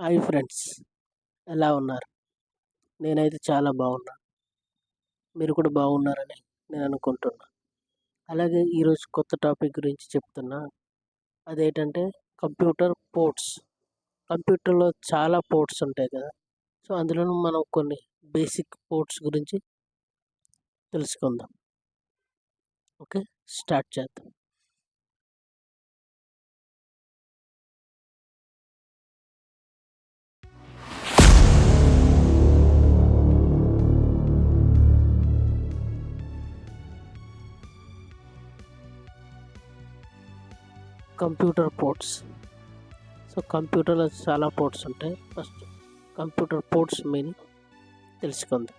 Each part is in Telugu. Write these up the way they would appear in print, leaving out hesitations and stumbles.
హాయ్ ఫ్రెండ్స్, ఎలా ఉన్నారు? నేనైతే చాలా బాగున్నాను. మీరు కూడా బాగున్నారని నేను అనుకుంటున్నా. అలాగే ఈరోజు కొత్త టాపిక్ గురించి చెప్తున్నా. అదేంటంటే కంప్యూటర్ పోర్ట్స్. కంప్యూటర్లో చాలా పోర్ట్స్ ఉంటాయి కదా. సో అందులో మనం కొన్ని బేసిక్ పోర్ట్స్ గురించి తెలుసుకుందాం. ఓకే, స్టార్ట్ చేద్దాం. Computer ports. సో కంప్యూటర్లో చాలా పోర్ట్స్ ఉంటాయి. ఫస్ట్ కంప్యూటర్ పోర్ట్స్ మీనింగ్ తెలుసుకుందాం.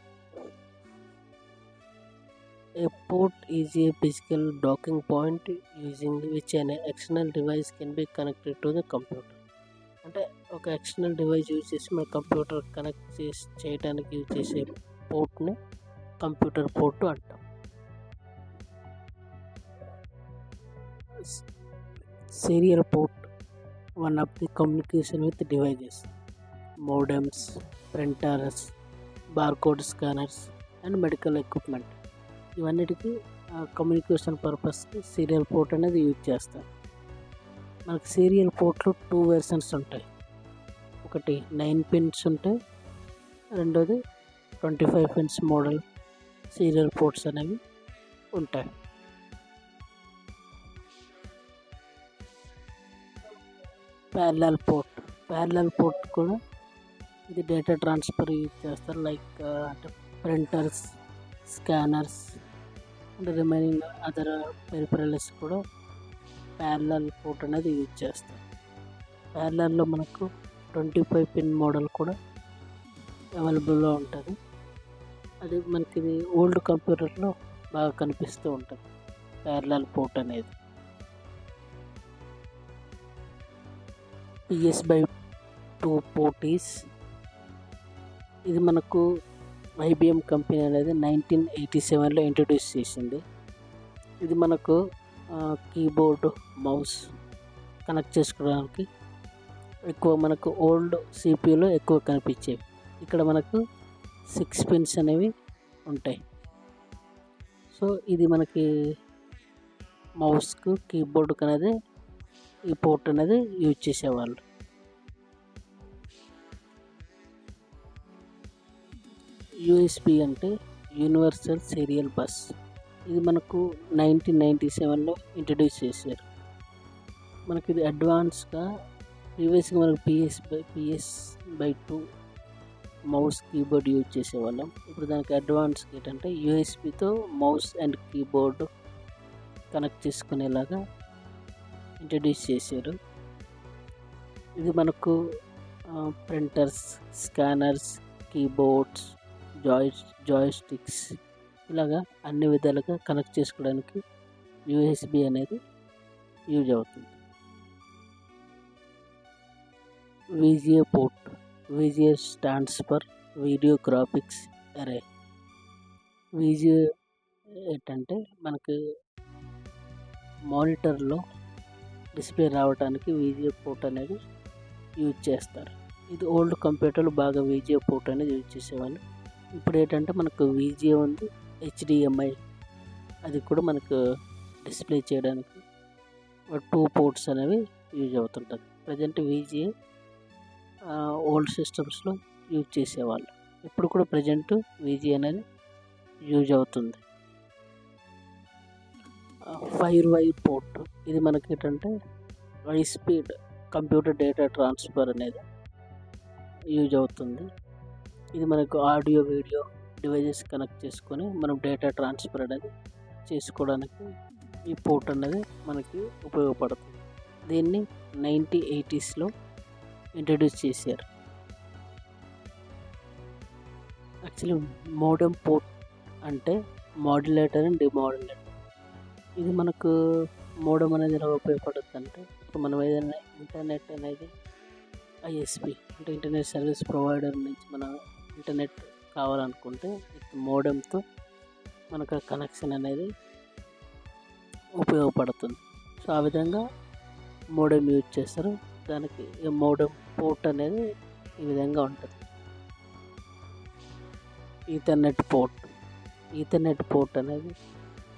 A port is a physical docking point using which an external device can be connected to the computer. అంటే ఒక ఎక్స్టర్నల్ డివైస్ యూజ్ చేసి మన కంప్యూటర్ కనెక్ట్ చేయడానికి యూజ్ చేసే పోర్ట్ని కంప్యూటర్ పోర్ట్ అంటాం. Serial port one of the communication with devices, modems, printers, barcode scanners and medical equipment. ఇవన్నిటికీ కమ్యూనికేషన్ పర్పస్కి సీరియల్ పోర్ట్ అనేది యూజ్ చేస్తారు. మనకు సీరియల్ పోర్ట్లో 2 వెర్షన్స్ ఉంటాయి. ఒకటి 9 పిన్స్ ఉంటాయి, రెండోది 25 పిన్స్ మోడల్ సీరియల్ పోర్ట్స్ అనేవి ఉంటాయి. ప్యారలల్ పోర్ట్ కూడా ఇది డేటా ట్రాన్స్ఫర్ యూజ్ చేస్తారు. లైక్ అంటే printers, scanners and remaining other peripherals కూడా ప్యారలల్ పోర్ట్ అనేది యూజ్ చేస్తారు. ప్యారలల్లో మనకు 25 పిన్ మోడల్ కూడా అవైలబుల్లో ఉంటుంది. అది మనకి ఇది ఓల్డ్ కంప్యూటర్లో బాగా కనిపిస్తూ ఉంటుంది ప్యారలల్ పోర్ట్ అనేది. PS/2 పోర్ట్ ఇది మనకు IBM కంపెనీ అనేది 1987లో ఇంట్రడ్యూస్ చేసింది. ఇది మనకు కీబోర్డ్, మౌస్ కనెక్ట్ చేసుకోవడానికి ఎక్కువ మనకు ఓల్డ్ సిపియూలో ఎక్కువ కనిపించేవి. ఇక్కడ మనకు 6 పిన్స్ అనేవి ఉంటాయి. సో ఇది మనకి మౌస్కు, కీబోర్డ్కి అనేది ఈ పోర్ట్ అనేది యూజ్ చేసేవాళ్ళు. USB అంటే యూనివర్సల్ సీరియల్ బస్. ఇది మనకు 1997లో ఇంట్రడ్యూస్ చేశారు. మనకి ఇది అడ్వాన్స్గా ప్రీవియస్గా మనకు PS/2 మౌస్, కీబోర్డ్ యూజ్ చేసేవాళ్ళం. ఇప్పుడు దానికి అడ్వాన్స్ ఏంటంటే USBతో మౌస్ అండ్ కీబోర్డ్ కనెక్ట్ చేసుకునేలాగా ఇంట్రడ్యూస్ చేశారు. ఇది మనకు ప్రింటర్స్, స్కానర్స్, కీబోర్డ్స్, జాయ్స్టిక్స్ ఇలాగా అన్ని విధాలుగా కనెక్ట్ చేసుకోవడానికి USB అనేది యూజ్ అవుతుంది. VGA port. VGA stands for video graphics అరే. VGA ఏంటంటే మనకి మానిటర్లో డిస్ప్లే రావడానికి VGA పోర్ట్ అనేది యూజ్ చేస్తారు. ఇది ఓల్డ్ కంప్యూటర్లు బాగా VGA పోర్ట్ అనేది యూజ్ చేసేవాళ్ళు. ఇప్పుడు ఏంటంటే మనకు VGA ఉంది, HDMI అది కూడా మనకు డిస్ప్లే చేయడానికి 2 పోర్ట్స్ అనేవి యూజ్ అవుతుంటుంది. ప్రజెంట్ VGA ఓల్డ్ సిస్టమ్స్లో యూజ్ చేసేవాళ్ళు. ఇప్పుడు కూడా ప్రజెంట్ VGA అనేది యూజ్ అవుతుంది. FireWire port. ఇది మనకి ఏంటంటే high speed computer data transfer అనేది యూజ్ అవుతుంది. ఇది మనకు ఆడియో, వీడియో డివైజెస్ కనెక్ట్ చేసుకొని మనం డేటా ట్రాన్స్ఫర్ అనేది చేసుకోవడానికి ఈ పోర్ట్ అనేది మనకి ఉపయోగపడుతుంది. దీన్ని 1980స్లో ఇంట్రడ్యూస్ చేశారు. యాక్చువల్లీ మోడెమ్ పోర్ట్ అంటే మాడ్యులేటర్ అండ్ డిమాడ్యులేటర్. ఇది మనకు మోడెమ్ అనేది ఎలా ఉపయోగపడుతుంది అంటే ఇప్పుడు మనం ఏదైనా ఇంటర్నెట్ అనేది ISP అంటే ఇంటర్నెట్ సర్వీస్ ప్రొవైడర్ నుంచి మన ఇంటర్నెట్ కావాలనుకుంటే మోడెమ్తో మనకు కనెక్షన్ అనేది ఉపయోగపడుతుంది. సో ఆ విధంగా మోడెమ్ యూజ్ చేస్తారు. దానికి మోడెమ్ పోర్ట్ అనేది ఈ విధంగా ఉంటుంది. ఈథర్నెట్ పోర్ట్ అనేది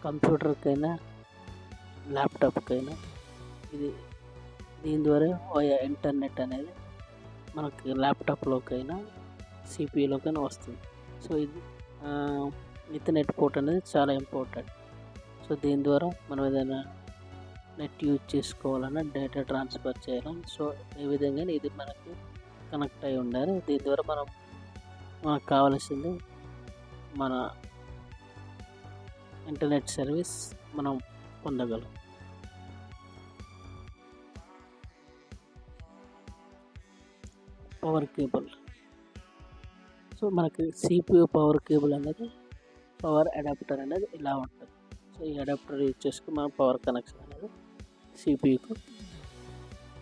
కంప్యూటర్కైనా ల్యాప్టాప్కైనా దీని ద్వారా ఇంటర్నెట్ అనేది మనకి ల్యాప్టాప్లోకైనా సిపియూలోకైనా వస్తుంది. సో ఇది ఈథర్నెట్ పోర్ట్ అనేది చాలా ఇంపార్టెంట్. సో దీని ద్వారా మనం ఏదైనా నెట్ యూజ్ చేసుకోవాలన్నా, డేటా ట్రాన్స్ఫర్ చేయాలన్నా, సో ఈ విధంగా ఇది మనకు కనెక్ట్ అయి ఉండాలి. దీని ద్వారా మనకు కావాల్సింది మన ఇంటర్నెట్ సర్వీస్ మనం పొందగలం. Power cable. సో మనకి సిపియు పవర్ కేబుల్ అనేది పవర్ అడాప్టర్ అనేది ఇలా ఉంటుంది. సో ఈ అడాప్టర్ యూజ్ చేసుకుని మనం పవర్ కనెక్షన్ అనేది సిపియుకు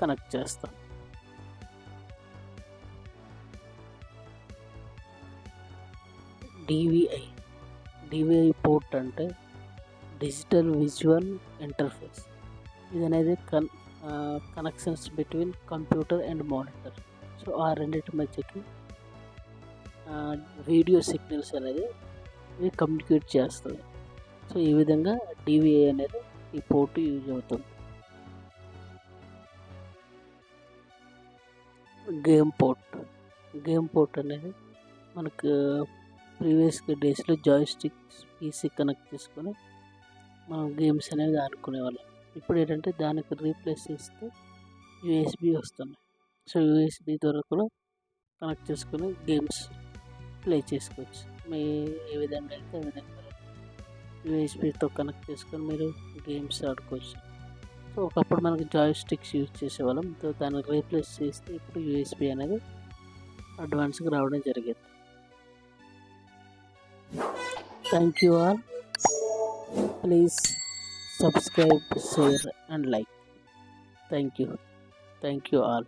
కనెక్ట్ చేస్తాం. డివిఐ పోర్ట్ అంటే డిజిటల్ విజువల్ ఇంటర్ఫేస్. ఇది అనేది connections between computer and monitor. So ఆ రెండింటి మధ్యకి వీడియో సిగ్నల్స్ అనేది ఇది కమ్యూనికేట్ చేస్తుంది. సో ఈ విధంగా డివిఐ అనేది ఈ పోర్ట్ యూజ్ అవుతుంది. గేమ్ పోర్ట్ అనేది మనకు ప్రీవియస్ డేస్లో జాయ్స్టిక్స్ పీసీ కనెక్ట్ చేసుకొని మనం గేమ్స్ అనేది ఆడుకునేవాళ్ళం. ఇప్పుడు ఏంటంటే దానికి రీప్లేస్ చేస్తే యూఎస్బి వస్తున్నాయి. సో యూఎస్బి ద్వారా కూడా కనెక్ట్ చేసుకొని గేమ్స్ ప్లే చేసుకోవచ్చు. మీ ఏ విధంగా అయితే ఆ విధంగా యూఎస్బితో కనెక్ట్ చేసుకొని మీరు గేమ్స్ ఆడుకోవచ్చు. సో ఒకప్పుడు మనకి జాయ్స్టిక్స్ యూజ్ చేసేవాళ్ళం. సో దాన్ని రీప్లేస్ చేస్తే ఇప్పుడు యూఎస్బి అనేది అడ్వాన్స్గా రావడం జరిగింది. Thank you all. Please subscribe, share and like. Thank you all.